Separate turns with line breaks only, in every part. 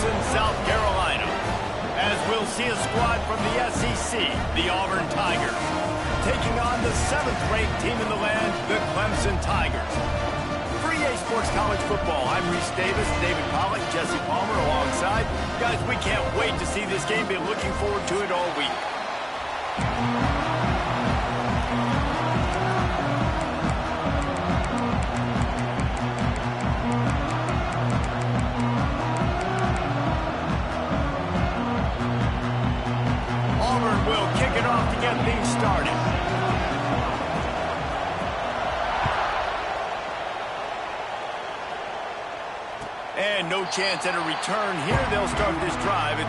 Clemson, South Carolina. As we'll see a squad from the SEC, the Auburn Tigers, taking on the 7th-ranked team in the land, the Clemson Tigers. For EA Sports College Football, I'm Reese Davis, David Pollack, Jesse Palmer alongside. Guys, we can't wait to see this game. Been looking forward to it all week. Auburn will kick it off to get things started. And no chance at a return here. They'll start this drive.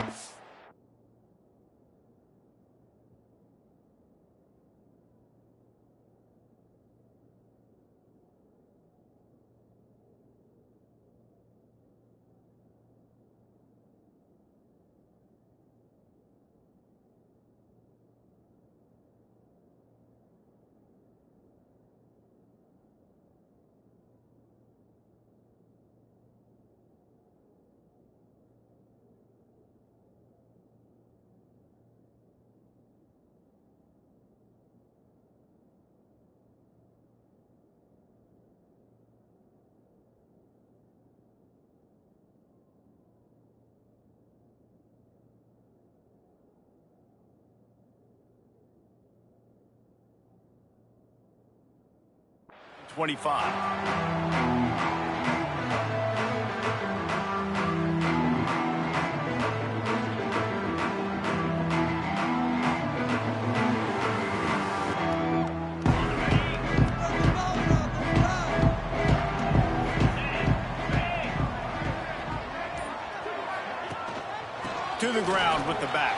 To the ground with the back.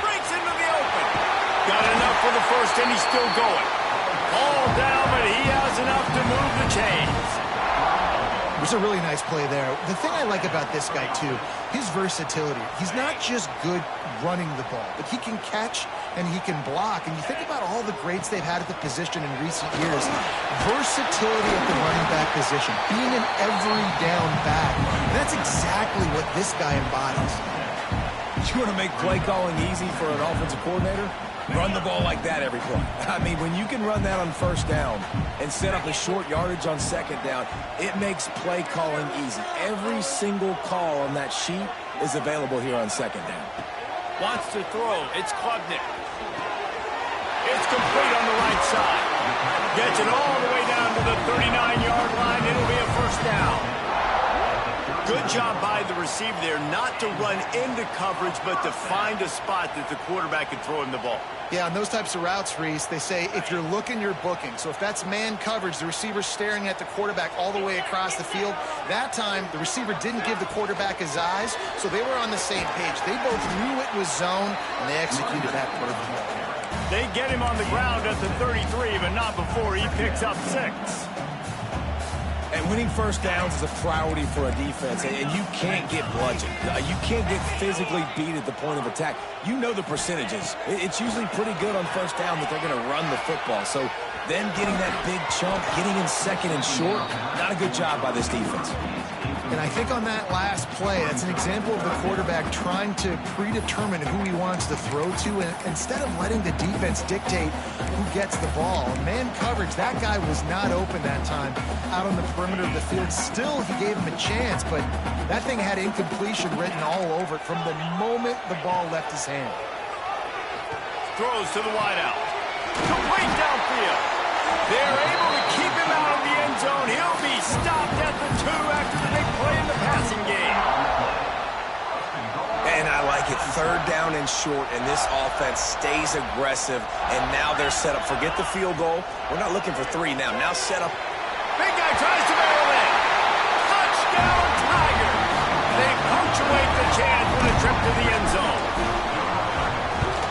Breaks into the open. Got enough for the first, and he's still going. All down, but he has enough to move the chains.
It was a really nice play there. The thing I like about this guy, too, his versatility. He's not just good running the ball, but he can catch and he can block. And you think about all the greats they've had at the position in recent years. Versatility at the running back position, being an every down back. And that's exactly what this guy embodies.
You want to make play calling easy for an offensive coordinator? Run the ball like that every play. I mean, when you can run that on first down and set up a short yardage on second down, it makes play calling easy. Every single call on that sheet is available here on second down.
Wants to throw. It's Klubnik. It's complete on the right side. Gets it all the way down to the 39-yard line. It'll be a first down. Good job by the receiver there, not to run into coverage, but to find a spot that the quarterback can throw him the ball.
Yeah, on those types of routes, Reese, they say if you're looking, you're booking. So if that's man coverage, the receiver's staring at the quarterback all the way across the field. That time, the receiver didn't give the quarterback his eyes, so they were on the same page. They both knew it was zone, and they executed that perfectly.
They get him on the ground at the 33, but not before he picks up 6.
And winning first downs is a priority for a defense, and you can't get bludgeoned. You can't get physically beat at the point of attack. You know the percentages. It's usually pretty good on first down that they're going to run the football. So then getting that big chunk, getting in second and short, not a good job by this defense.
And I think on that last play, that's an example of the quarterback trying to predetermine who he wants to throw to, and instead of letting the defense dictate who gets the ball. Man coverage, that guy was not open that time out on the perimeter of the field. Still, he gave him a chance, but that thing had incompletion written all over it from the moment the ball left his hand.
Throws to the wideout. Complete downfield. They're able to keep him out of the end zone. He'll be stopped at the 2 after the big play in the passing game.
And I like it. Third down and short, and this offense stays aggressive, and now they're set up. Forget the field goal. We're not looking for 3 now. Now set up.
Big guy tries to barrel in. Touchdown, Tigers. They punctuate the chance with a trip to the end zone.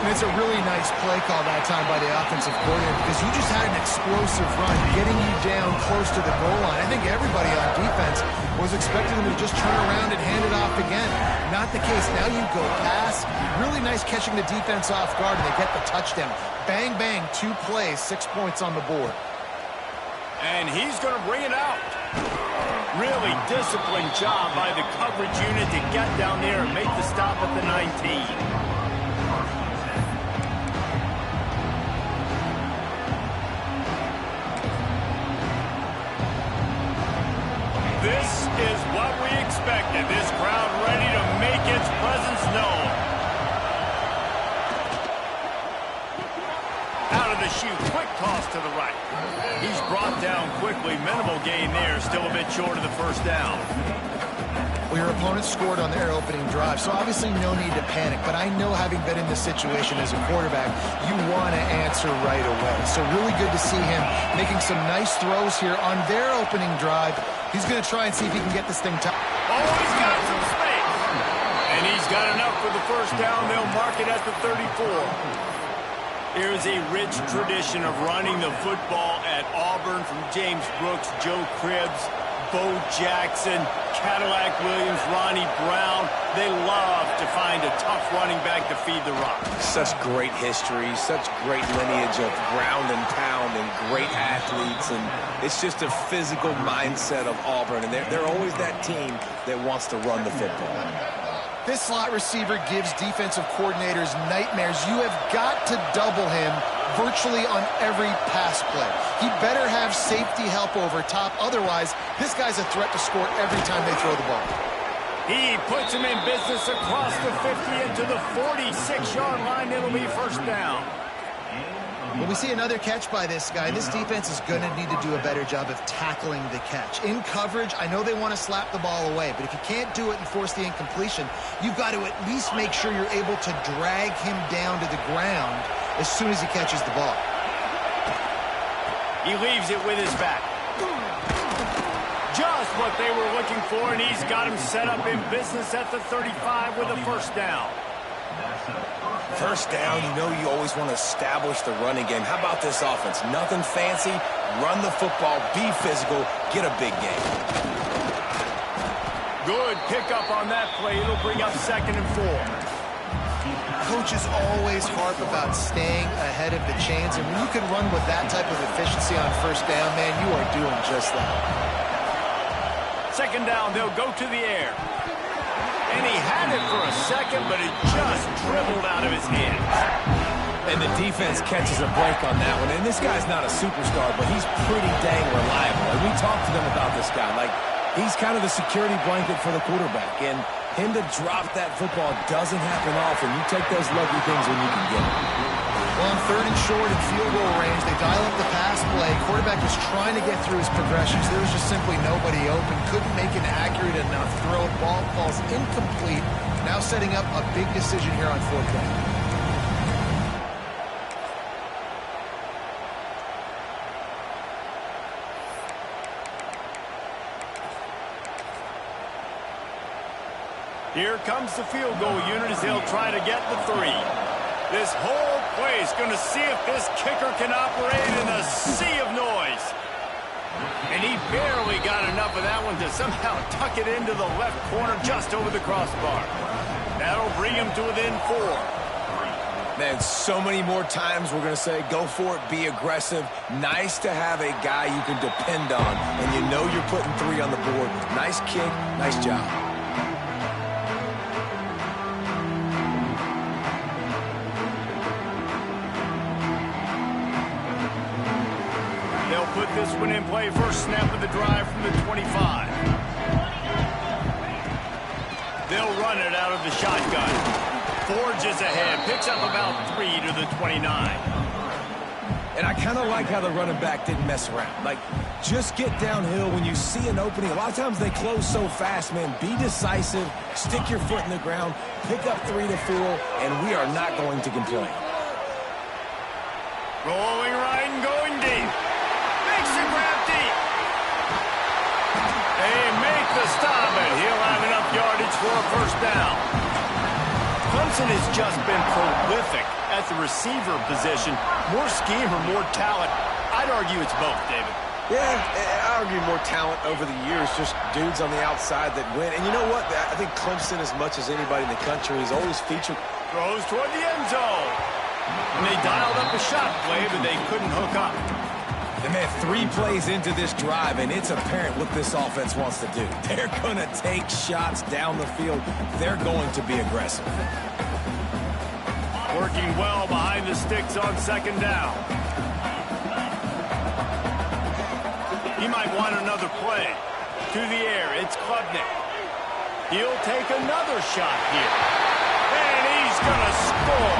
And it's a really nice play call that time by the offensive coordinator because you just had an explosive run getting you down close to the goal line. I think everybody on defense was expecting them to just turn around and hand it off again. Not the case. Now you go pass. Really nice catching the defense off guard, and they get the touchdown. Bang, bang, 2 plays, 6 points on the board.
And he's going to bring it out. Really disciplined job by the coverage unit to get down there and make the stop at the 19. This is what we expected. This crowd ready to make its presence known. Out of the chute, quick toss to the right. He's brought down quickly. Minimal gain there, still a bit short of the first down.
Well, your opponent scored on their opening drive, so obviously no need to panic. But I know, having been in this situation as a quarterback, you want to answer right away. So really good to see him making some nice throws here on their opening drive. He's going to try and see if he can get this thing tight.
Oh, he's got some space. And he's got enough for the first down. They'll mark it at the 34. Here's a rich tradition of running the football at Auburn, from James Brooks, Joe Cribbs, Bo Jackson, Cadillac Williams, Ronnie Brown. They love to find a tough running back to feed the rock.
Such great history, such great lineage of ground and pound and great athletes. And it's just a physical mindset of Auburn. And they're always that team that wants to run the football.
This slot receiver gives defensive coordinators nightmares. You have got to double him virtually on every pass play. He better have safety help over top. Otherwise, this guy's a threat to score every time they throw the ball.
He puts him in business across the 50 into the 46-yard line. It'll be first down.
When we see another catch by this guy, this defense is going to need to do a better job of tackling the catch. In coverage, I know they want to slap the ball away, but if you can't do it and force the incompletion, you've got to at least make sure you're able to drag him down to the ground as soon as he catches the ball.
He leaves it with his back. Just what they were looking for, and he's got him set up in business at the 35 with a first down.
First down, you know you always want to establish the running game. How about this offense? Nothing fancy. Run the football, be physical, get a big gain.
Good pickup on that play. It'll bring up 2nd and 4.
Coaches always harp about staying ahead of the chains, and when you can run with that type of efficiency on first down, man, you are doing just that.
2nd down, they'll go to the air. And he had it for a second, but it just dribbled out of his hands.
And the defense catches a break on that one. And this guy's not a superstar, but he's pretty dang reliable. And we talked to them about this guy. Like, he's kind of the security blanket for the quarterback. And him to drop that football doesn't happen often. You take those lucky things when you can get it.
Well, on 3rd and short and field goal range, they dial up the pass play. Quarterback was trying to get through his progressions. There was just simply nobody open. Couldn't make an accurate enough throw. Ball falls incomplete. Now setting up a big decision here on 4th down.
Here comes the field goal unit as they'll try to get the 3. This whole place going to see if this kicker can operate in a sea of noise. And he barely got enough of that one to somehow tuck it into the left corner just over the crossbar. That'll bring him to within 4.
Man, so many more times we're going to say, go for it, be aggressive. Nice to have a guy you can depend on, and you know you're putting 3 on the board. Nice kick, nice job.
Put this one in play. First snap of the drive from the 25. They'll run it out of the shotgun. Forges ahead. Picks up about 3 to the 29.
And I kind of like how the running back didn't mess around. Like, just get downhill when you see an opening. A lot of times they close so fast, man. Be decisive. Stick your foot in the ground. Pick up 3 to 4, and we are not going to complain.
Rolling right and going deep. They make the stop, and he'll have enough yardage for a first down. Clemson has just been prolific at the receiver position. More scheme or more talent? I'd argue it's both, David.
Yeah, I argue more talent over the years, just dudes on the outside that win. And you know what? I think Clemson, as much as anybody in the country, is always featured.
Throws toward the end zone. And they dialed up a shot play, but they couldn't hook up.
And man, 3 plays into this drive, and it's apparent what this offense wants to do. They're going to take shots down the field. They're going to be aggressive.
Working well behind the sticks on second down. He might want another play. To the air, it's Klubnik. He'll take another shot here. And he's going to score.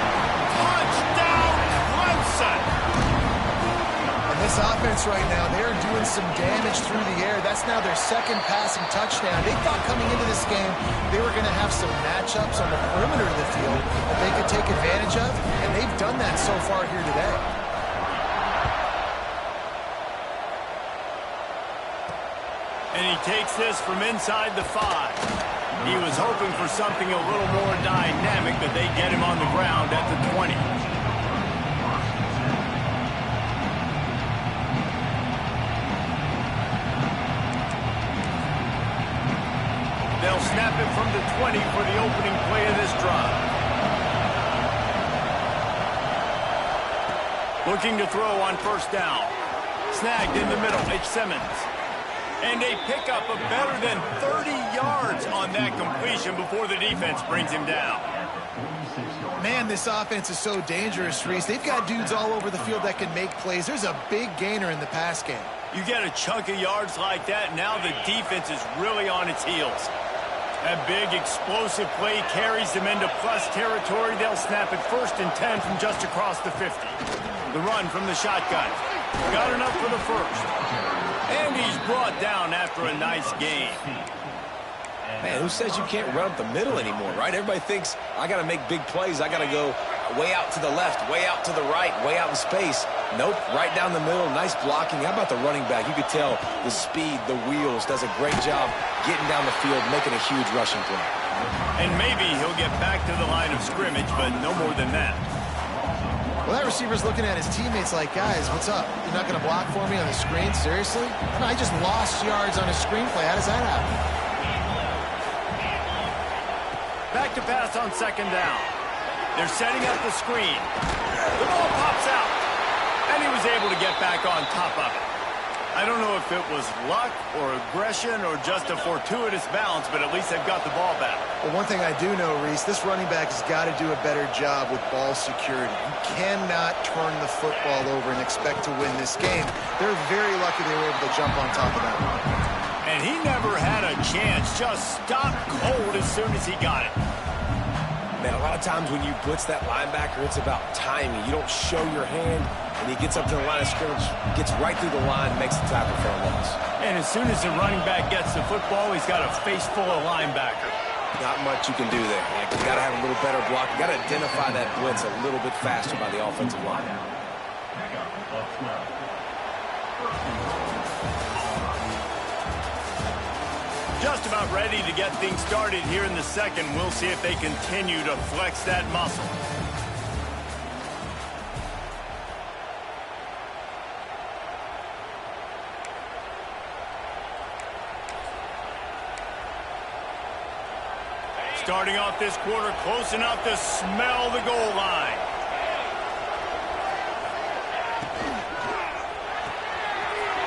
Touchdown, Clemson!
And this offense right now, they're doing some damage through the air. That's now their second passing touchdown. They thought coming into this game they were going to have some matchups on the perimeter of the field that they could take advantage of, and they've done that so far here today.
And he takes this from inside the 5. He was hoping for something a little more dynamic, but they get him on the ground at the 20. They'll snap it from the 20 for the opening play of this drive. Looking to throw on first down. Snagged in the middle, it's Simmons. And they pick up a better than 30 yards on that completion before the defense brings him down.
Man, this offense is so dangerous, Reese. They've got dudes all over the field that can make plays. There's a big gainer in the pass game.
You get a chunk of yards like that, now the defense is really on its heels. That big explosive play carries them into plus territory. They'll snap it 1st and 10 from just across the 50. The run from the shotgun. Got enough for the first. And he's brought down after a nice game.
Man, who says you can't run up the middle anymore, right? Everybody thinks, I got to make big plays. I got to go way out to the left, way out to the right, way out in space. Nope, right down the middle, nice blocking. How about the running back? You could tell the speed, the wheels, does a great job getting down the field, making a huge rushing play.
And maybe he'll get back to the line of scrimmage, but no more than that.
Well, that receiver's looking at his teammates like, guys, what's up? You're not going to block for me on the screen? Seriously? No, I just lost yards on a screen play. How does that happen?
Back to pass on second down. They're setting up the screen. The ball pops out. And he was able to get back on top of it. I don't know if it was luck or aggression or just a fortuitous bounce, but at least they've got the ball back.
Well, one thing I do know, Reese, this running back has got to do a better job with ball security. You cannot turn the football over and expect to win this game. They're very lucky they were able to jump on top of that one.
And he never had a chance. Just stopped cold as soon as he got it.
Man, a lot of times when you blitz that linebacker, it's about timing. You don't show your hand, and he gets up to the line of scrimmage, gets right through the line, makes the tackle for a loss.
And as soon as the running back gets the football, he's got a face full of linebacker.
Not much you can do there. Like, you got to have a little better block. You got to identify that blitz a little bit faster by the offensive line.
Just about ready to get things started here in the second. We'll see if they continue to flex that muscle. Starting off this quarter close enough to smell the goal line.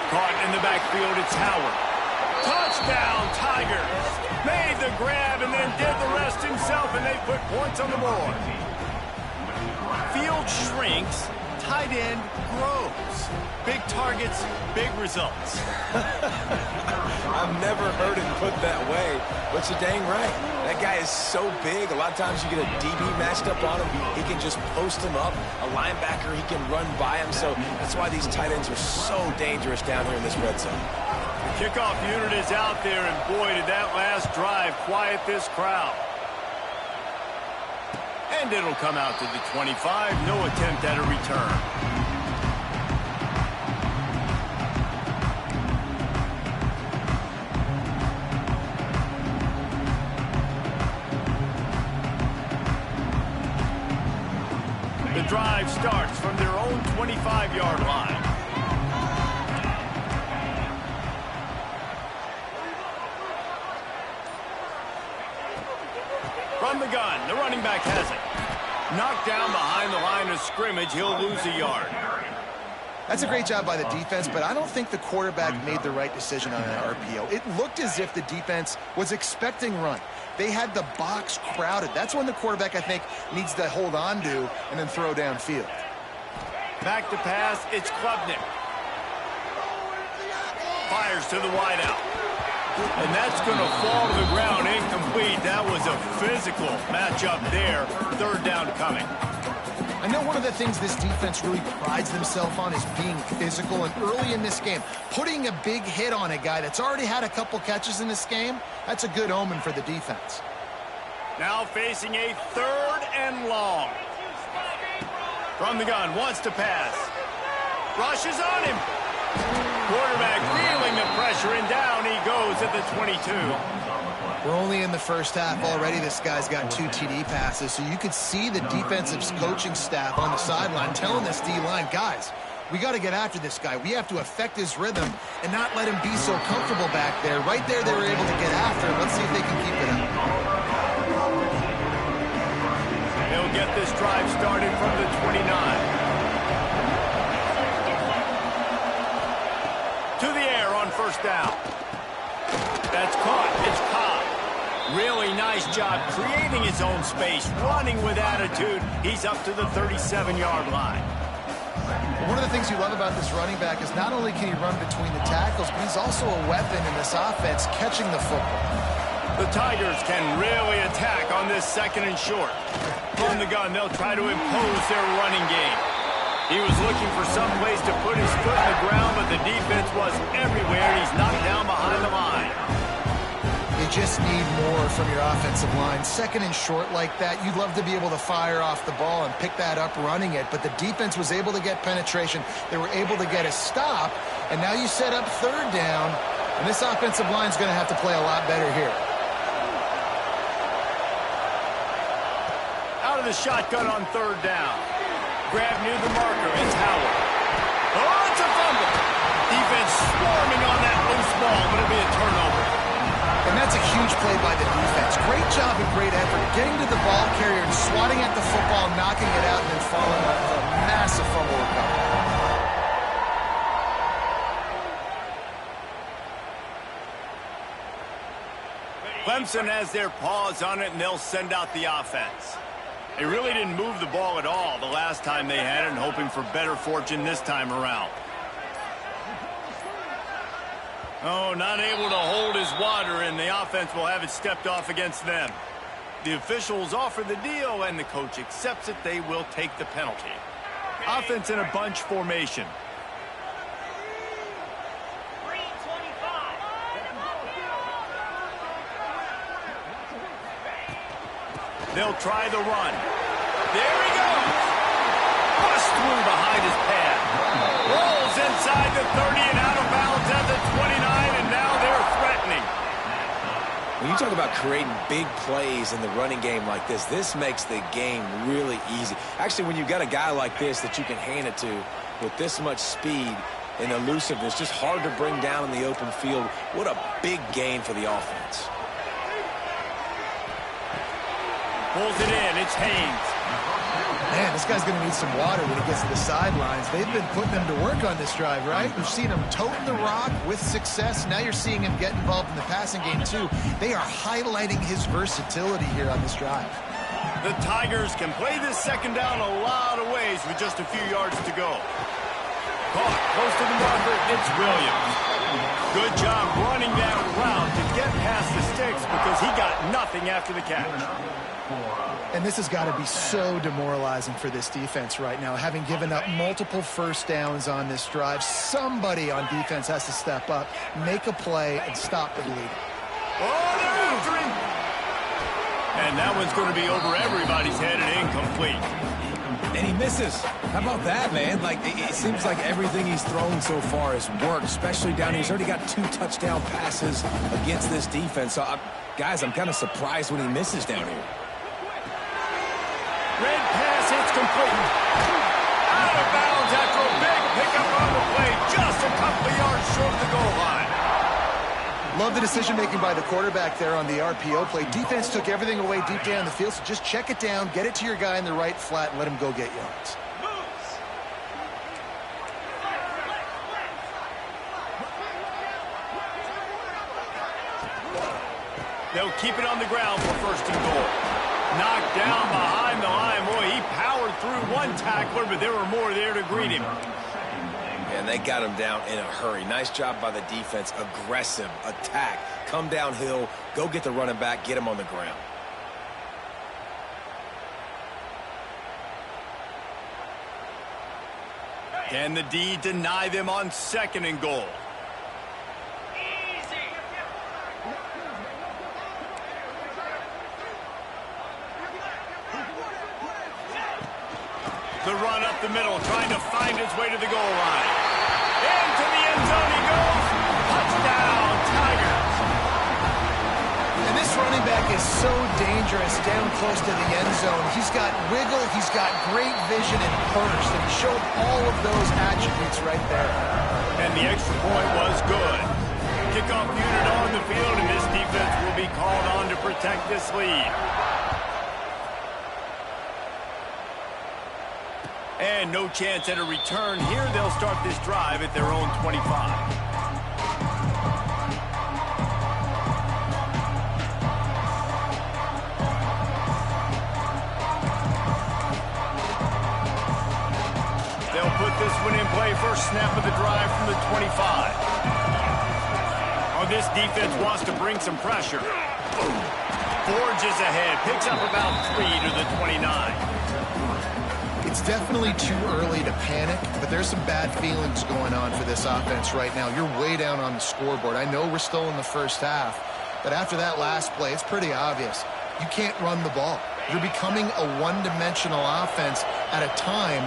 Caught in the backfield, it's Howard. Touchdown, Tigers. Made the grab and then did the rest himself, and they put points on the board. Field shrinks, tight end grows. Big targets, big results.
I've never heard it put that way, but you're dang right. That guy is so big. A lot of times you get a DB matched up on him. He can just post him up. A linebacker, he can run by him. So that's why these tight ends are so dangerous down here in this red zone.
The kickoff unit is out there, and boy, did that last drive quiet this crowd. And it'll come out to the 25. No attempt at a return. The drive starts from their own 25-yard line. From the gun, the running back has it. Knocked down behind the line of scrimmage, he'll lose a yard.
That's a great job by the defense, but I don't think the quarterback made the right decision on an RPO. It looked as if the defense was expecting run. They had the box crowded. That's when the quarterback, I think, needs to hold on to and then throw downfield.
Back to pass, it's Klubnik. Fires to the wideout. And that's going to fall to the ground incomplete. That was a physical matchup there. Third down coming.
I know one of the things this defense really prides themselves on is being physical, and early in this game, putting a big hit on a guy that's already had a couple catches in this game, that's a good omen for the defense.
Now facing a 3rd and long. From the gun, wants to pass. Rushes on him. Quarterback feeling the pressure, and down he goes at the 22.
We're only in the first half already. This guy's got 2 TD passes, so you could see the defensive coaching staff on the sideline telling this D-line, guys, we got to get after this guy. We have to affect his rhythm and not let him be so comfortable back there. Right there, they were able to get after him. Let's see if they can keep it up.
They'll get this drive started from the 29. To the air on first down. That's caught. It's Cobb. Really nice job creating his own space, running with attitude. He's up to the 37-yard line.
One of the things you love about this running back is not only can he run between the tackles, but he's also a weapon in this offense catching the football.
The Tigers can really attack on this 2nd and short. From the gun, they'll try to impose their running game. He was looking for some place to put his foot in the ground, but the defense was everywhere. He's knocked down behind the line.
You just need more from your offensive line. 2nd and short like that, you'd love to be able to fire off the ball and pick that up running it, but the defense was able to get penetration. They were able to get a stop, and now you set up 3rd down, and this offensive line is going to have to play a lot better here.
Out of the shotgun on 3rd down. Grab near the marker. It's Howard. Oh, it's a fumble. Defense swarming on that loose ball, but it'll be a turnover.
And that's a huge play by the defense. Great job and great effort getting to the ball carrier and swatting at the football, knocking it out, and then following up with a massive fumble recovery.
Clemson has their paws on it, and they'll send out the offense. They really didn't move the ball at all the last time they had it, and hoping for better fortune this time around. Oh, not able to hold his water, and the offense will have it stepped off against them. The officials offer the deal, and the coach accepts it. They will take the penalty. Offense in a bunch formation. They'll try the run. There he goes. Bust through behind his pad. Rolls inside the 30 and out of bounds at the 29, and now they're threatening.
When you talk about creating big plays in the running game like this makes the game really easy. Actually, when you've got a guy like this that you can hand it to with this much speed and elusiveness, just hard to bring down in the open field. What a big gain for the offense.
Pulls it in. It's Haynes.
Man, this guy's going to need some water when he gets to the sidelines. They've been putting him to work on this drive, right? We've seen him toting the rock with success. Now you're seeing him get involved in the passing game, too. They are highlighting his versatility here on this drive.
The Tigers can play this 2nd down a lot of ways with just a few yards to go. Caught close to the marker. It's Williams. Good job running that route to get past the sticks because he got nothing after the catch.
And this has got to be so demoralizing for this defense right now. Having given up multiple 1st downs on this drive, somebody on defense has to step up, make a play, and stop the bleeding.
Oh, they're after him. And that one's going to be over everybody's head and incomplete.
And he misses. How about that, man? Like, it seems like everything he's thrown so far has worked, especially down here. He's already got 2 touchdown passes against this defense. So, guys, I'm kind of surprised when he misses down here.
Red pass, it's complete. Out of bounds after a big pickup on the play, just a couple of yards short of the goal line.
Love the decision-making by the quarterback there on the RPO play. Defense took everything away deep down the field, so just check it down, get it to your guy in the right flat, and let him go get yards.
They'll keep it on the ground for first and goal. Knocked down behind the line. Boy, he powered through one tackler, but there were more there to greet him.
And they got him down in a hurry. Nice job by the defense. Aggressive attack. Come downhill. Go get the running back. Get him on the ground.
Can the D deny them on second and goal? The run up the middle, trying to find his way to the goal line. Into the end zone he goes. Touchdown, Tigers.
And this running back is so dangerous down close to the end zone. He's got wiggle, he's got great vision and burst, and he showed all of those attributes right there.
And the extra point was good. Kickoff unit on the field, and this defense will be called on to protect this lead. And no chance at a return here. They'll start this drive at their own 25. They'll put this one in play. First snap of the drive from the 25. Oh, this defense wants to bring some pressure. Forges ahead. Picks up about 3 to the 29.
It's definitely too early to panic, but there's some bad feelings going on for this offense right now. You're way down on the scoreboard. I know we're still in the first half, but after that last play, it's pretty obvious. You can't run the ball. You're becoming a one-dimensional offense at a time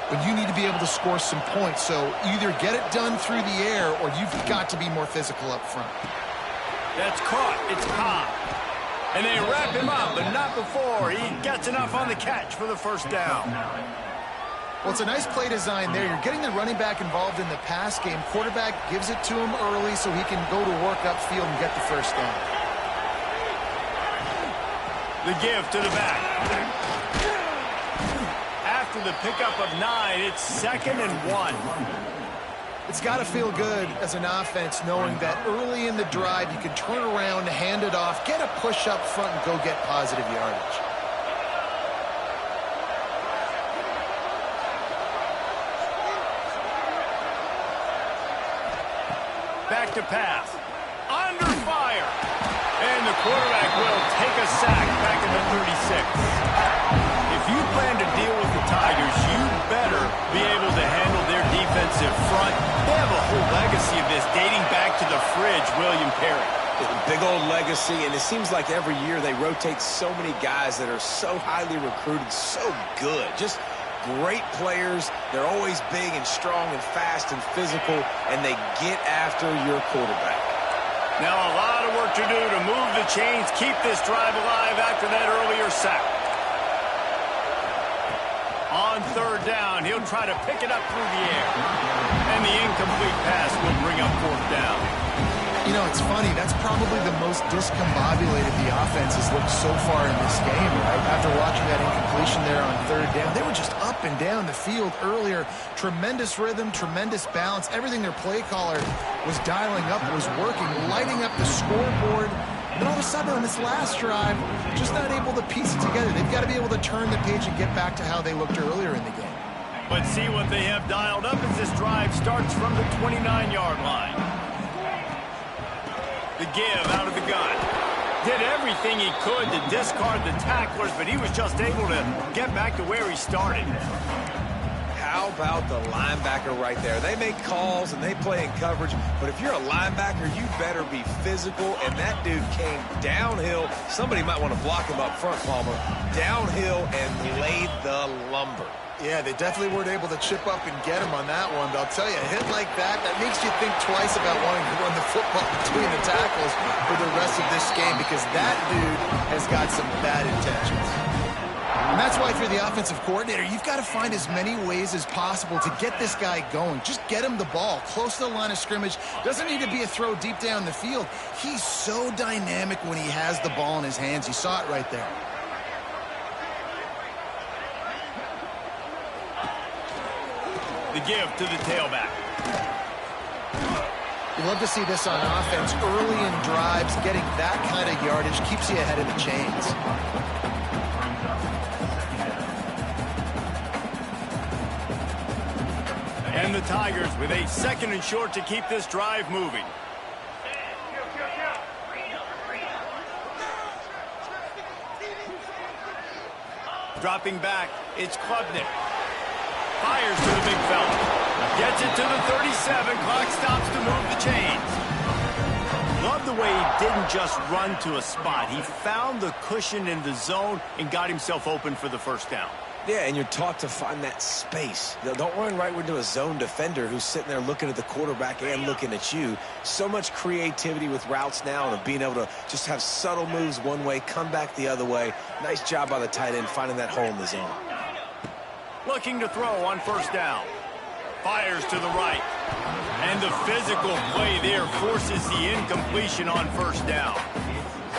when you need to be able to score some points. So either get it done through the air or you've got to be more physical up front.
That's caught. It's Cobb. And they wrap him up, but not before he gets enough on the catch for the first down.
Well, it's a nice play design there. You're getting the running back involved in the pass game. Quarterback gives it to him early so he can go to work upfield and get the first down.
The give to the back. After the pickup of 9, it's 2nd and 1.
It's got to feel good as an offense knowing that early in the drive you can turn around, hand it off, get a push up front, and go get positive yardage.
Back to pass. Under fire. And the quarterback will take a sack back in the 36. If you plan to deal with the Tigers, you better be able to handle their defensive front. They have a whole legacy of this dating back to the fridge, William Perry.
Big old legacy, and it seems like every year they rotate so many guys that are so highly recruited, so good. Just great players. They're always big and strong and fast and physical, and they get after your quarterback.
Now a lot of work to do to move the chains, keep this drive alive after that earlier sack. On third down, he'll try to pick it up through the air. And the incomplete pass will bring up fourth down.
You know, it's funny. That's probably the most discombobulated the offense has looked so far in this game, right? After watching that incompletion there on third down, they were just up and down the field earlier. Tremendous rhythm, tremendous balance. Everything their play caller was dialing up was working, lighting up the scoreboard. And all of a sudden on this last drive, just not able to piece it together. They've got to be able to turn the page and get back to how they looked earlier in the game.
But see what they have dialed up as this drive starts from the 29-yard line. The give out of the gun. Did everything he could to discard the tacklers, but he was just able to get back to where he started.
How about the linebacker right there? They make calls and they play in coverage, but if you're a linebacker, you better be physical, and that dude came downhill. Somebody might want to block him up front, Palmer. Downhill and laid the lumber.
Yeah, they definitely weren't able to chip up and get him on that one. But I'll tell you, a hit like that, that makes you think twice about wanting to run the football between the tackles for the rest of this game, because that dude has got some bad intentions. And that's why if you're the offensive coordinator, you've got to find as many ways as possible to get this guy going. Just get him the ball close to the line of scrimmage. Doesn't need to be a throw deep down the field. He's so dynamic when he has the ball in his hands. You saw it right there.
The give to the tailback.
You love to see this on offense. Early in drives, getting that kind of yardage keeps you ahead of the chains.
And the Tigers with a 2nd and short to keep this drive moving. Dropping back, it's Klubnik. Fires to the big fella. Gets it to the 37. Clock stops to move the chains. Love the way he didn't just run to a spot. He found the cushion in the zone and got himself open for the first down.
Yeah, and you're taught to find that space. Don't run right into a zone defender who's sitting there looking at the quarterback and looking at you. So much creativity with routes now and being able to just have subtle moves one way, come back the other way. Nice job by the tight end finding that hole in the zone.
Looking to throw on first down. Fires to the right. And the physical play there forces the incompletion on first down.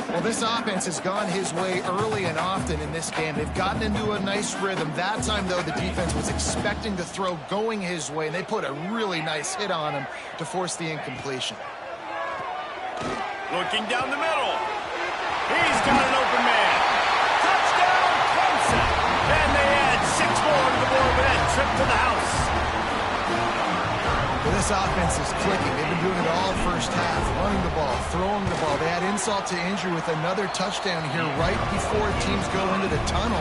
Well, this offense has gone his way early and often in this game. They've gotten into a nice rhythm. That time, though, the defense was expecting to throw going his way, and they put a really nice hit on him to force the incompletion.
Looking down the middle. He's got an open man. Touchdown, Clemson. And they add 6 more to the board with that trip to the house.
Well, this offense is clicking. They've been doing it all first half, running the ball, throwing the ball. They had insult to injury with another touchdown here right before teams go into the tunnel.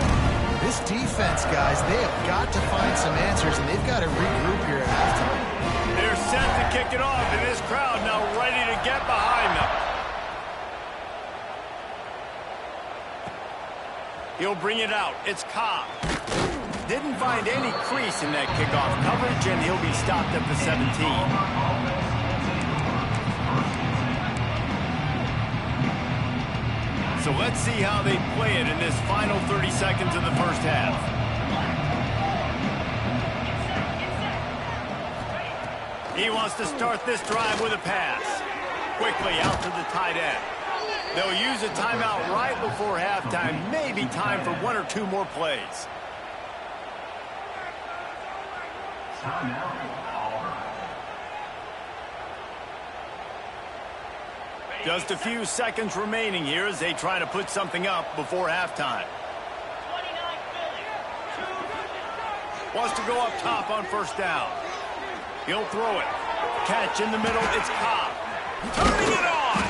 This defense, guys, they have got to find some answers, and they've got to regroup here at halftime.
They're set to kick it off, and this crowd now ready to get behind them. He'll bring it out. It's Cobb. Didn't find any crease in that kickoff coverage, and he'll be stopped at the 17. So let's see how they play it in this final 30 seconds of the first half. He wants to start this drive with a pass. Quickly out to the tight end. They'll use a timeout right before halftime. Maybe time for 1 or 2 more plays. Just a few seconds remaining here as they try to put something up before halftime. Wants to go up top on first down. He'll throw it. Catch in the middle. It's Cobb. Turning it on.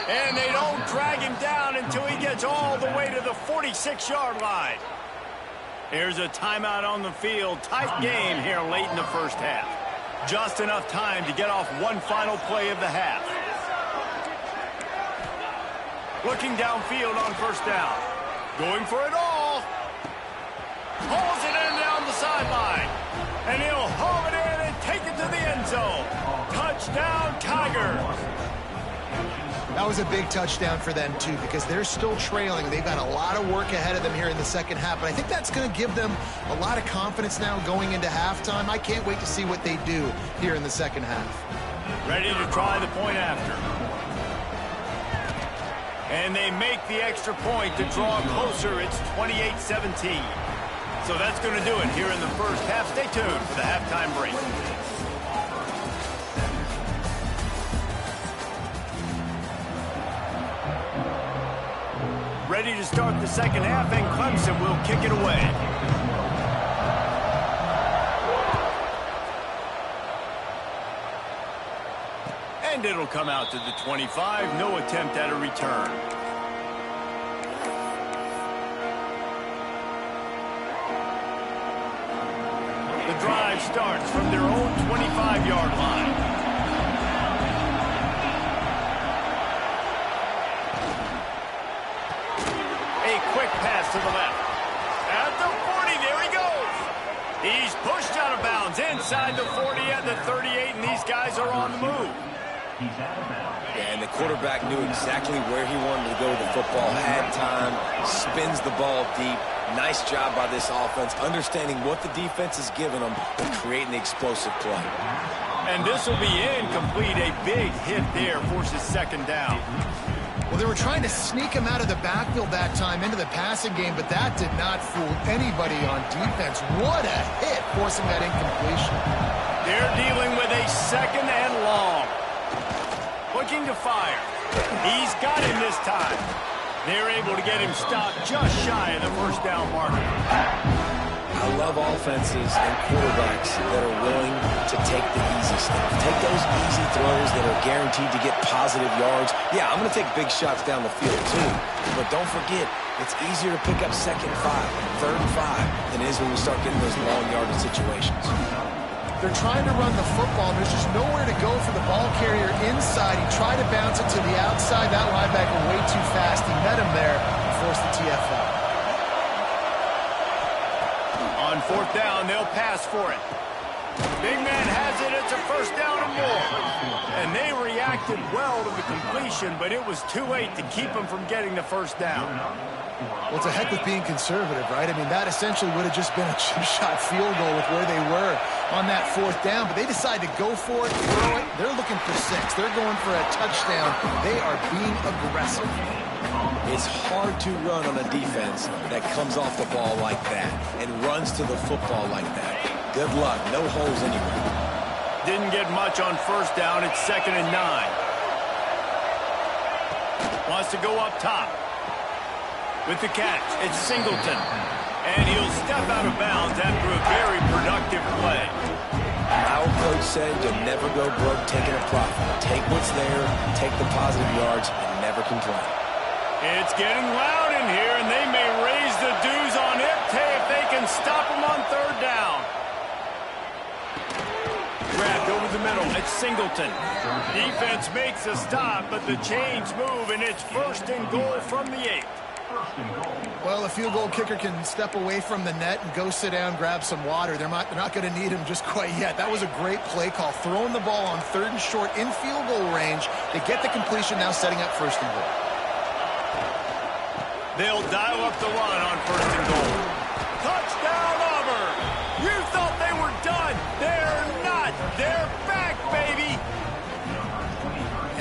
And they don't drag him down until he gets all the way to the 46-yard line. Here's a timeout on the field. Tight game here late in the first half. Just enough time to get off one final play of the half. Looking downfield on first down. Going for it all. Hauls it in down the sideline. And he'll haul it in and take it to the end zone. Touchdown, Tigers.
That was a big touchdown for them, too, because they're still trailing. They've got a lot of work ahead of them here in the second half, but I think that's going to give them a lot of confidence now going into halftime. I can't wait to see what they do here in the second half.
Ready to try the point after. And they make the extra point to draw closer. It's 28-17. So that's going to do it here in the first half. Stay tuned for the halftime break. Ready to start the second half, and Clemson will kick it away. And it'll come out to the 25. No attempt at a return. The drive starts from their own 25-yard line. Pass to the left. At the 40, there he goes. He's pushed out of bounds inside the 40 at the 38, and these guys are on the move.
Yeah, and the quarterback knew exactly where he wanted to go with the football, had time, spins the ball deep. Nice job by this offense, understanding what the defense is giving them and creating the explosive play.
And this will be incomplete. A big hit there forces second down.
Well, they were trying to sneak him out of the backfield that time into the passing game, but that did not fool anybody on defense. What a hit, forcing that incompletion.
They're dealing with a second and long. looking to fire. He's got him this time. They're able to get him stopped just shy of the first down marker.
I love offenses and quarterbacks that are willing to take the easy stuff. Take those easy throws that are guaranteed to get positive yards. Yeah, I'm going to take big shots down the field too. But don't forget, it's easier to pick up 2nd and 5, 3rd and 5 than it is when we start getting those long yardage situations.
They're trying to run the football. There's just nowhere to go for the ball carrier inside. He tried to bounce it to the outside. That linebacker way too fast. He met him there and forced the TFL.
On 4th down, they'll pass for it. Big man has it. It's a first down and more. And they reacted well to the completion, but it was too late to keep them from getting the first down.
Well, it's a heck with being conservative, right? I mean, that essentially would have just been a chip-shot field goal with where they were on that 4th down, but they decided to go for it, throw it. They're looking for 6. They're going for a touchdown. They are being aggressive.
It's hard to run on a defense that comes off the ball like that and runs to the football like that. Good luck. No holes anywhere.
Didn't get much on 1st down. It's 2nd and 9. Wants to go up top. With the catch, it's Singleton. And he'll step out of bounds after a very productive play.
Our coach said you'll never go broke taking a profit. Take what's there, take the positive yards, and never complain.
It's getting loud in here, and they may raise the dues on Ncaa if they can stop him on 3rd down. Grabbed over the middle. It's Singleton. Defense makes a stop, but the chains move, and it's 1st and goal from the 8.
Well, a field goal kicker can step away from the net and go sit down, grab some water. They're not going to need him just quite yet. That was a great play call. Throwing the ball on 3rd and short in field goal range. They get the completion, now setting up 1st and goal.
They'll dial up the run on 1st and goal. Touchdown, Auburn! You thought they were done. They're not. They're back, baby!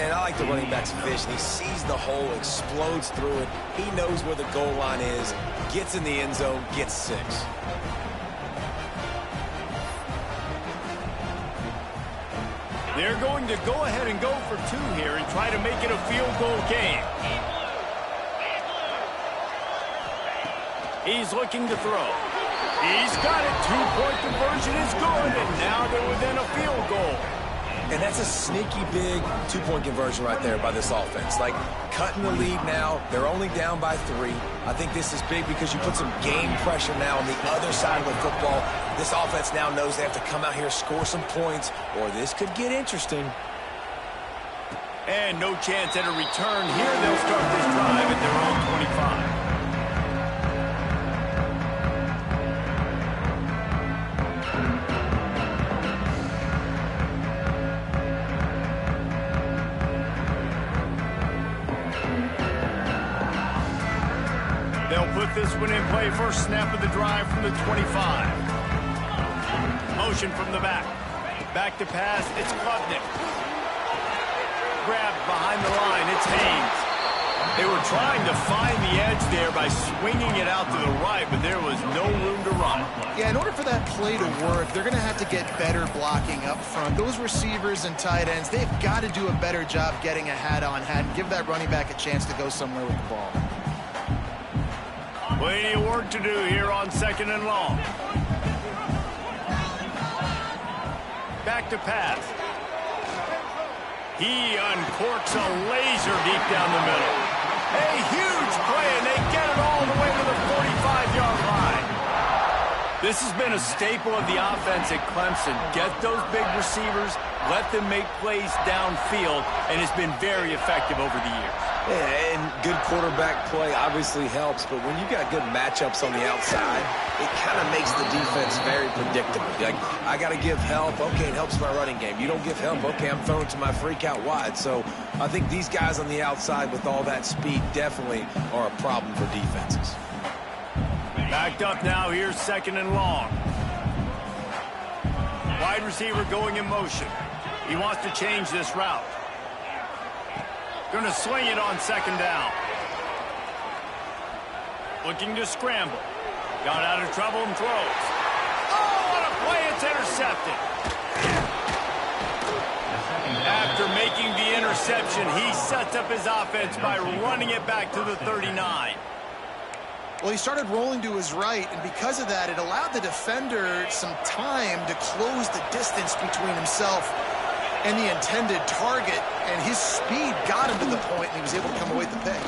And I like the running back's vision. He sees the hole, explodes through it. He knows where the goal line is, gets in the end zone, gets 6.
They're going to go ahead and go for 2 here and try to make it a field goal game. He's looking to throw. He's got it. 2-point conversion is good, and now they're within a field goal.
And that's a sneaky big 2-point conversion right there by this offense. Like, cutting the lead now. They're only down by 3. I think this is big because you put some game pressure now on the other side of the football. This offense now knows they have to come out here, score some points, or this could get interesting.
And no chance at a return here. They'll start this drive at their own 25. They'll put this one in play. First snap of the drive from the 25. Motion from the back. Back to pass. It's Klubnik. Grabbed behind the line. It's Haynes. They were trying to find the edge there by swinging it out to the right, but there was no room to run.
Yeah, in order for that play to work, they're going to have to get better blocking up front. Those receivers and tight ends, they've got to do a better job getting a hat-on-hat and give that running back a chance to go somewhere with the ball.
Plenty of work to do here on 2nd and long. Back to pass. He uncorks a laser deep down the middle. A huge play, and they get it all the way to the 45-yard line. This has been a staple of the offense at Clemson. Get those big receivers, let them make plays downfield, and it's been very effective over the years.
Yeah, and good quarterback play obviously helps, but when you got good matchups on the outside, it kind of makes the defense very predictable. Like, I got to give help. Okay, it helps my running game. You don't give help. Okay, I'm throwing to my freak out wide. So I think these guys on the outside with all that speed definitely are a problem for defenses.
Backed up now. Here's 2nd and long. Wide receiver going in motion. He wants to change this route. Going to swing it on 2nd down. Looking to scramble. Got out of trouble and throws. Oh, what a play. It's intercepted. After making the interception, he sets up his offense by running it back to the 39.
Well, he started rolling to his right, and because of that, it allowed the defender some time to close the distance between himself and the intended target, and his speed got him to the point, and he was able to come away with the pick.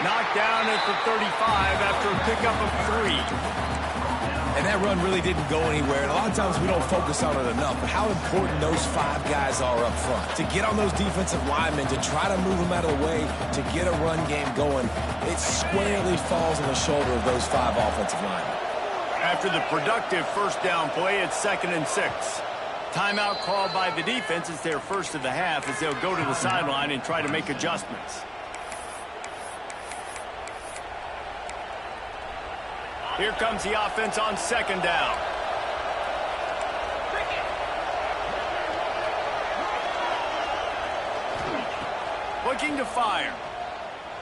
Knocked down at the 35 after a pickup of 3.
And that run really didn't go anywhere, and a lot of times we don't focus on it enough, but how important those 5 guys are up front. To get on those defensive linemen, to try to move them out of the way, to get a run game going, it squarely falls on the shoulder of those 5 offensive linemen.
After the productive first down play, it's 2nd and 6. Timeout called by the defense. It's their first of the half as they'll go to the sideline and try to make adjustments. Here comes the offense on 2nd down. Looking to fire.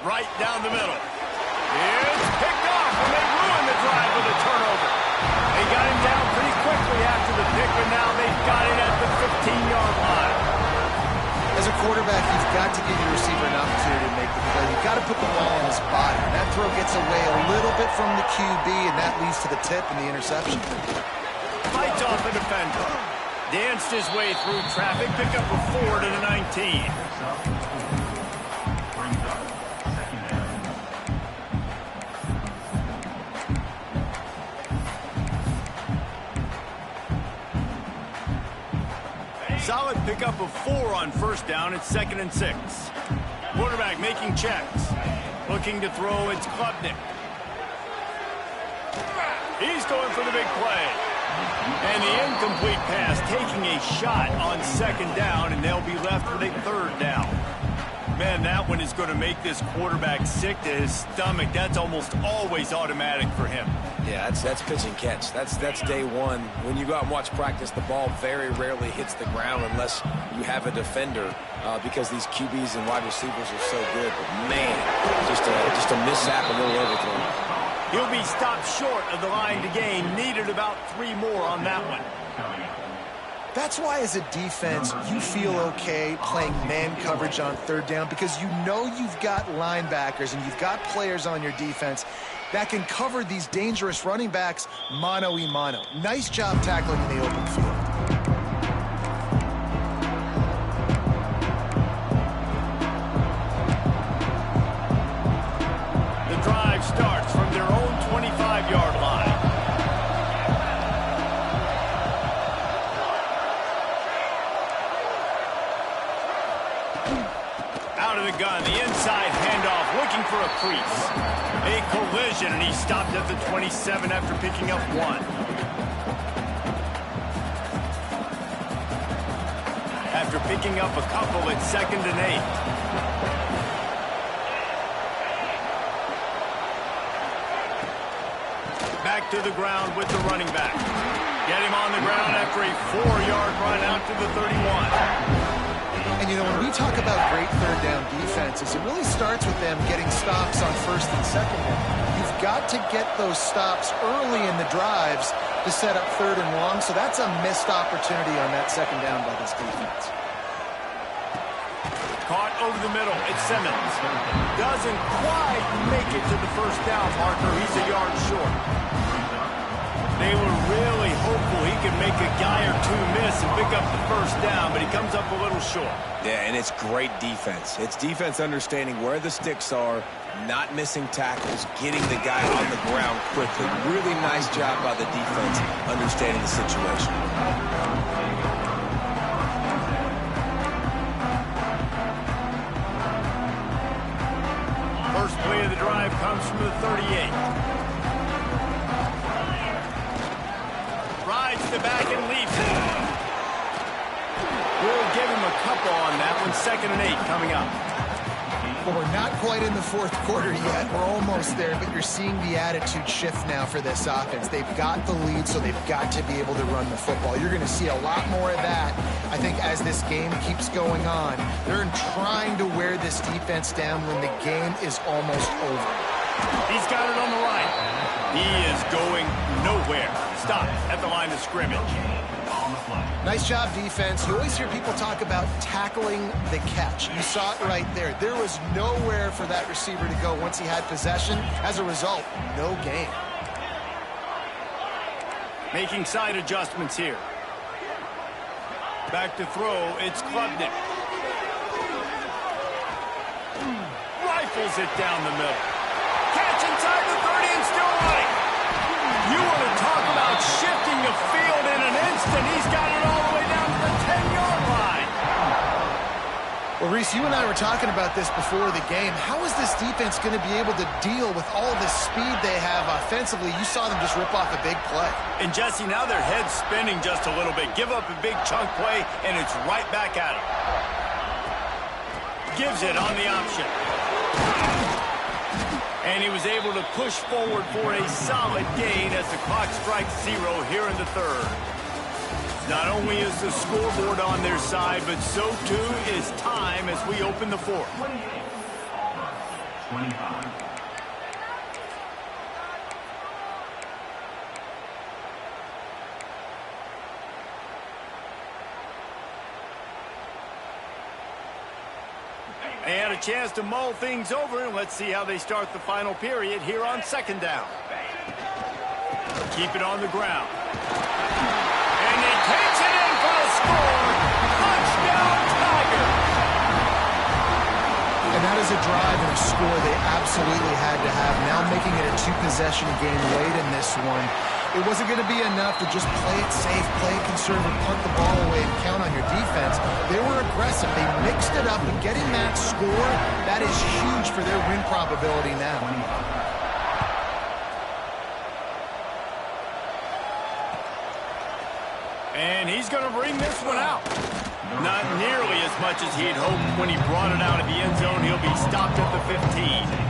Right down the middle. It's picked off, and they ruin the drive with a turnover. They got him down pretty quickly after the pick, but now they've got it at the 15-yard line.
As a quarterback, you've got to give your receiver an opportunity to make the play. You've got to put the ball on his body. And that throw gets away a little bit from the QB, and that leads to the tip and the interception.
Fights off the defender. Danced his way through traffic, pick up a 4 to the 19. Solid pickup of 4 on first down. It's 2nd and 6. Quarterback making checks. Looking to throw. It's Klubnik. He's going for the big play. And the incomplete pass taking a shot on 2nd down, and they'll be left with a 3rd down. Man, that one is going to make this quarterback sick to his stomach. That's almost always automatic for him.
Yeah, that's pitch and catch. That's day one. When you go out and watch practice, the ball very rarely hits the ground unless you have a defender because these QBs and wide receivers are so good. But man, just a mishap, a little overthrow.
He'll be stopped short of the line to gain. Needed about 3 more on that one.
That's why, as a defense, you feel okay playing man coverage on 3rd down because you know you've got linebackers and you've got players on your defense that can cover these dangerous running backs mano-a-mano. Nice job tackling in the open field.
The drive starts from their own 25-yard line. Out of the gun, the inside handoff, looking for a crease. A collision, and he stopped at the 27 after picking up 1. After picking up a couple, it's 2nd and 8. Back to the ground with the running back. Get him on the ground after a 4-yard run out to the 31.
And, you know, when we talk about great 3rd down defenses, it really starts with them getting stops on 1st and 2nd down. You've got to get those stops early in the drives to set up 3rd and long, so that's a missed opportunity on that 2nd down by this defense.
Caught over the middle. It's Simmons. Doesn't quite make it to the 1st down marker. He's a yard short. They were really hopeful he could make a guy or 2 miss and pick up the 1st down, but he comes up a little short.
Yeah, and it's great defense. It's defense understanding where the sticks are, not missing tackles, getting the guy on the ground quickly. Really nice job by the defense understanding the situation.
First play of the drive comes from the 38. Rides the back and leaps it. We'll give him a couple on that one. 2nd and 8 coming up.
Well, we're not quite in the 4th quarter yet. We're almost there, but you're seeing the attitude shift now for this offense. They've got the lead, so they've got to be able to run the football. You're going to see a lot more of that, I think, as this game keeps going on. They're trying to wear this defense down when the game is almost over.
He's got it on the right. He is going nowhere. Stop at the line of scrimmage.
Nice job, defense. You always hear people talk about tackling the catch. You saw it right there. There was nowhere for that receiver to go once he had possession. As a result, no gain.
Making side adjustments here. Back to throw, it's Klubnik. Rifles it down the middle. Catch inside the 30 and still running. You want to talk about shifting the field in an instant. He's got it all the way down to the 10-yard line.
Well, Reese, you and I were talking about this before the game. How is this defense going to be able to deal with all the speed they have offensively? You saw them just rip off a big play.
And, Jesse, now their head's spinning just a little bit. Give up a big chunk play, and it's right back at him. Gives it on the option. And he was able to push forward for a solid gain as the clock strikes 0 here in the third. Not only is the scoreboard on their side, but so too is time as we open the fourth.
25.
They had a chance to mull things over, and let's see how they start the final period here on second down. Keep it on the ground. And he takes it in for the score. Touchdown, Tigers!
And that is a drive and a score they absolutely had to have. Now making it a two-possession game late in this one. It wasn't going to be enough to just play it safe, play it conservative, punt the ball away, and count on your defense. They were aggressive. They mixed it up, and getting that score, that is huge for their win probability now.
And he's going to bring this one out. Not nearly as much as he'd hoped when he brought it out of the end zone. He'll be stopped at the 15.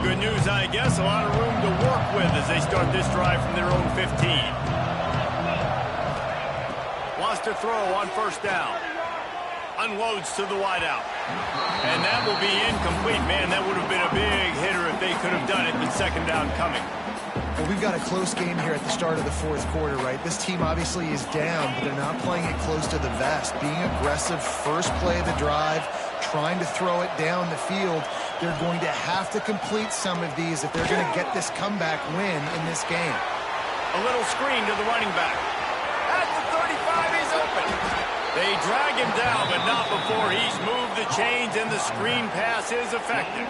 Good news, I guess. A lot of room to work with as they start this drive from their own 15. Wants to throw on first down. Unloads to the wideout. And that will be incomplete. Man, that would have been a big hitter if they could have done it, but second down coming.
Well, we've got a close game here at the start of the fourth quarter, right? This team obviously is down, but they're not playing it close to the vest. Being aggressive, first play of the drive, trying to throw it down the field. They're going to have to complete some of these if they're going to get this comeback win in this game.
A little screen to the running back. At the 35, he's open. They drag him down, but not before he's moved the chains, and the screen pass is effective.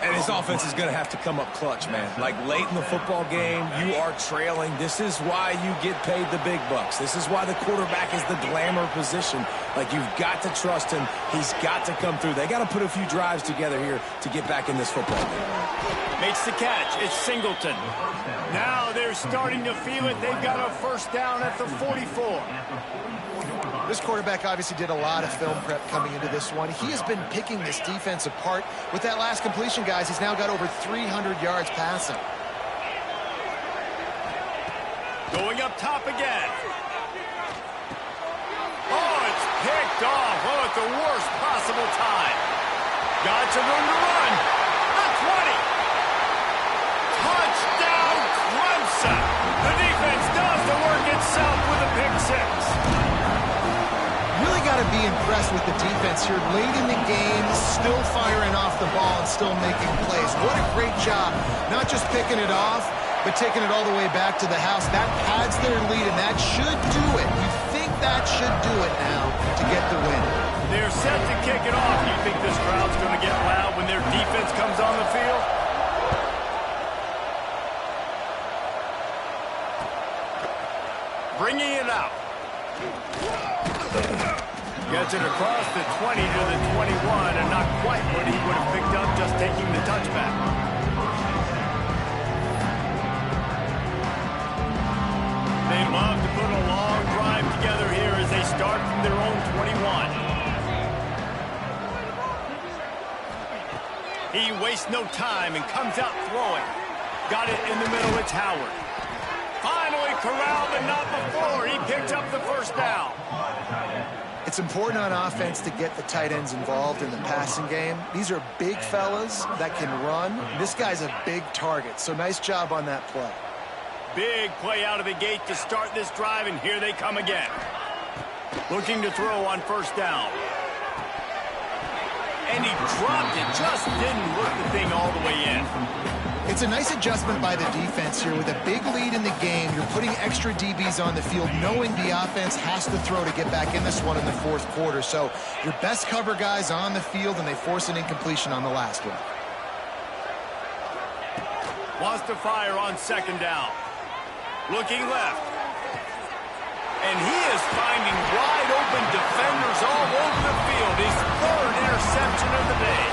And his offense is going to have to come up clutch, man. Like late in the football game, you are trailing. This is why you get paid the big bucks. This is why the quarterback is the glamour position. Like, you've got to trust him. He's got to come through. They got to put a few drives together here to get back in this football game.
Makes the catch. It's Singleton. Now they're starting to feel it. They've got a first down at the 44.
This quarterback obviously did a lot of film prep coming into this one. He has been picking this defense apart. With that last completion, guys, he's now got over 300 yards passing.
Going up top again. Oh, it's picked off. Oh, at the worst possible time. Got some room to run. The 20. Touchdown, Clemson. The defense does the work itself with a pick six.
Really got to be impressed with the defense here. Late in the game, still firing off the ball and still making plays. What a great job. Not just picking it off, but taking it all the way back to the house. That pads their lead, and that should do it. You think that should do it now to get the win.
They're set to kick it off. You think this crowd's going to get loud when their defense comes on the field? Bringing it out. Gets it across the 20 to the 21, and not quite what he would have picked up just taking the touchback. They love to put a long drive together here as they start from their own 21. He wastes no time and comes out throwing. Got it in the middle. It's Howard. Finally corralled, and not before. He picked up the first down.
It's It's important on offense to get the tight ends involved in the passing game. These are big fellas that can run. This guy's a big target, so nice job on that play.
Big play out of the gate to start this drive, and here they come again. Looking to throw on first down. And he dropped it, just didn't look the thing all the way in.
It's a nice adjustment by the defense here. With a big lead in the game, you're putting extra DBs on the field, knowing the offense has to throw to get back in this one in the fourth quarter. So your best cover guys on the field, and they force an incompletion on the last one.
Wants to fire on second down. Looking left. And he is finding wide open defenders all over the field. His third interception of the day.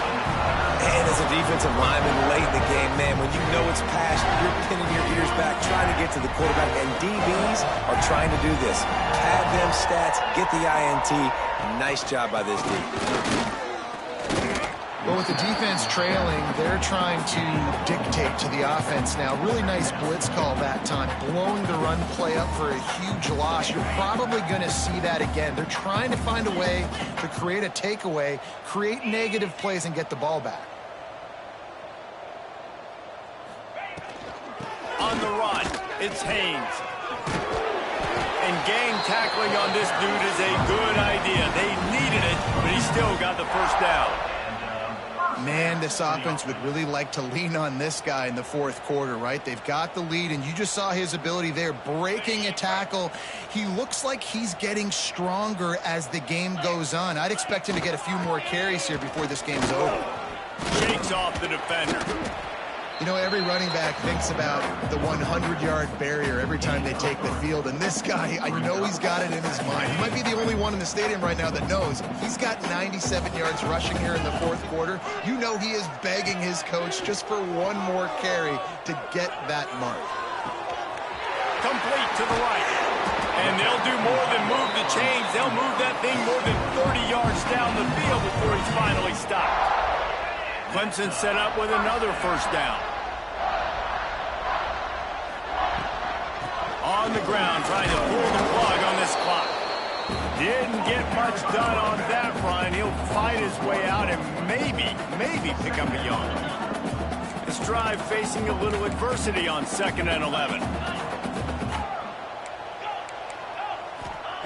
And as a defensive lineman late in the game, man, when you know it's past, you're pinning your ears back, trying to get to the quarterback. And DBs are trying to do this. Pad them stats, get the INT. Nice job by this D.
Well, with the defense trailing, they're trying to dictate to the offense now. Really nice blitz call that time, blowing the run play up for a huge loss. You're probably going to see that again. They're trying to find a way to create a takeaway, create negative plays, and get the ball back.
On the run, it's Haynes. And gang tackling on this dude is a good idea. They needed it, but he still got the first down.
Man, this offense would really like to lean on this guy in the fourth quarter, right? They've got the lead, and you just saw his ability there, breaking a tackle. He looks like he's getting stronger as the game goes on. I'd expect him to get a few more carries here before this game's over.
Shakes off the defender.
You know, every running back thinks about the 100-yard barrier every time they take the field. And this guy, I know he's got it in his mind. He might be the only one in the stadium right now that knows. He's got 97 yards rushing here in the fourth quarter. You know he is begging his coach just for one more carry to get that mark.
Complete to the right. And they'll do more than move the chains. They'll move that thing more than 30 yards down the field before he's finally stopped. Clemson set up with another first down. On the ground, trying to pull the plug on this clock. Didn't get much done on that run. He'll fight his way out and maybe pick up a yard. This drive facing a little adversity on 2nd and 11.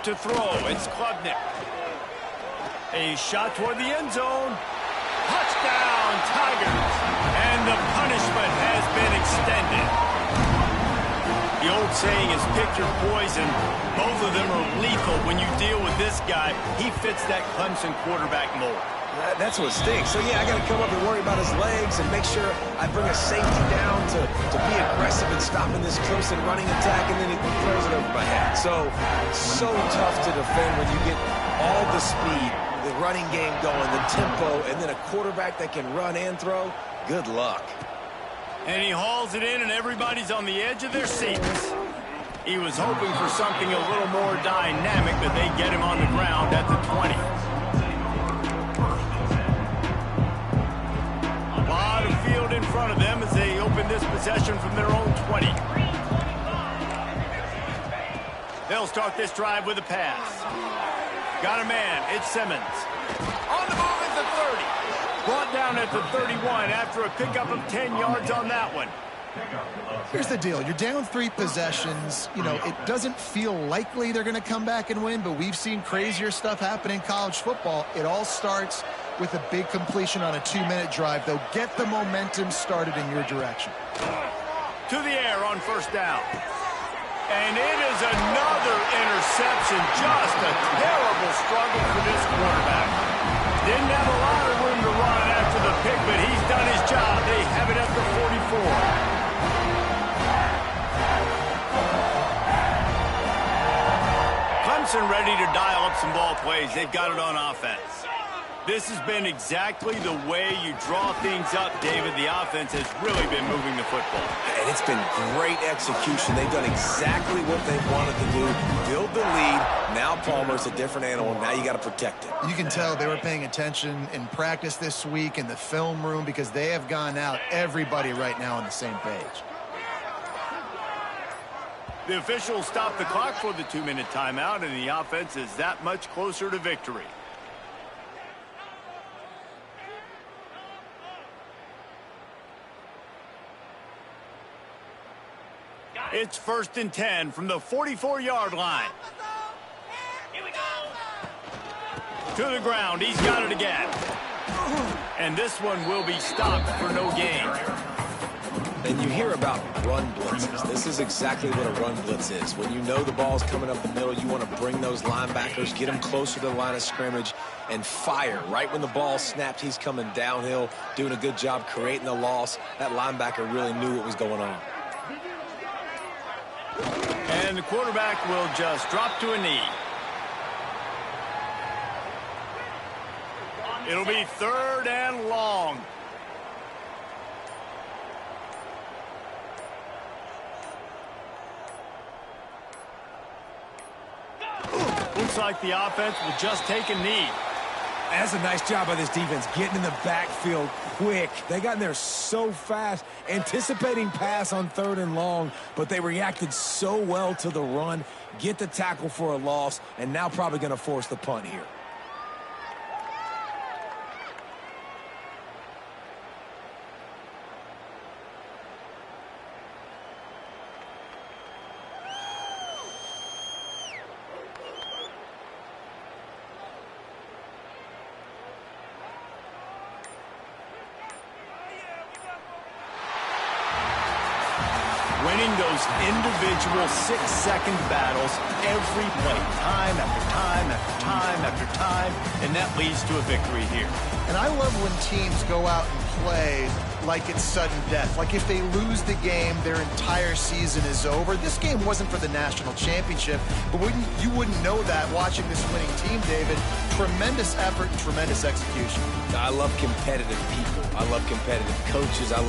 To throw, it's Klubnik. A shot toward the end zone. Touchdown, Tigers. And the punishment has been extended. The old saying is pick your poison. Both of them are lethal. When you deal with this guy, he fits that Clemson quarterback mold.
That's what stinks. So, yeah, I got to come up and worry about his legs and make sure I bring a safety down to be aggressive and stopping this Clemson running attack, and then he throws it over my head. So tough to defend when you get all the speed, the running game going, the tempo, and then a quarterback that can run and throw. Good luck.
And he hauls it in, and everybody's on the edge of their seats. He was hoping for something a little more dynamic, but they get him on the ground at the 20. A lot of field in front of them as they open this possession from their own 20. They'll start this drive with a pass. Got a man. It's Simmons. On the move at the 30. Brought down at the 31 after a pickup of 10 yards on that one.
Here's the deal. You're down 3 possessions. You know, it doesn't feel likely they're going to come back and win, but we've seen crazier stuff happen in college football. It all starts with a big completion on a 2-minute drive. They'll get the momentum started in your direction.
To the air on first down. And it is another interception. Just a terrible struggle for this quarterback. Didn't have a lot of room to run after the pick, but he's done his job. They have it at the 44. Clemson ready to dial up some ball plays. They've got it on offense. This has been exactly the way you draw things up, David. The offense has really been moving the football.
And it's been great execution. They've done exactly what they wanted to do. Build the lead. Now Palmer's a different animal. Now you got to protect it.
You can tell they were paying attention in practice this week in the film room because they have gone out everybody right now on the same page.
The officials stopped the clock for the 2-minute timeout, and the offense is that much closer to victory. It's 1st and 10 from the 44-yard line. Here we go. To the ground. He's got it again. And this one will be stopped for no gain.
And you hear about run blitzes. This is exactly what a run blitz is. When you know the ball's coming up the middle, you want to bring those linebackers, get them closer to the line of scrimmage, and fire. Right when the ball snapped, he's coming downhill, doing a good job creating the loss. That linebacker really knew what was going on.
And the quarterback will just drop to a knee. It'll be 3rd and long. Looks like the offense will just take a knee.
That's a nice job by this defense, getting in the backfield quick. They got in there so fast, anticipating pass on 3rd and long, but they reacted so well to the run, get the tackle for a loss, and now probably going to force the punt here.
Winning those individual 6-second battles every play, time after time after time after time, and that leads to a victory here.
And I love when teams go out and play like it's sudden death. Like if they lose the game, their entire season is over. This game wasn't for the national championship, but you wouldn't know that watching this winning team, David. Tremendous effort and tremendous execution.
I love competitive people. I love competitive coaches. I love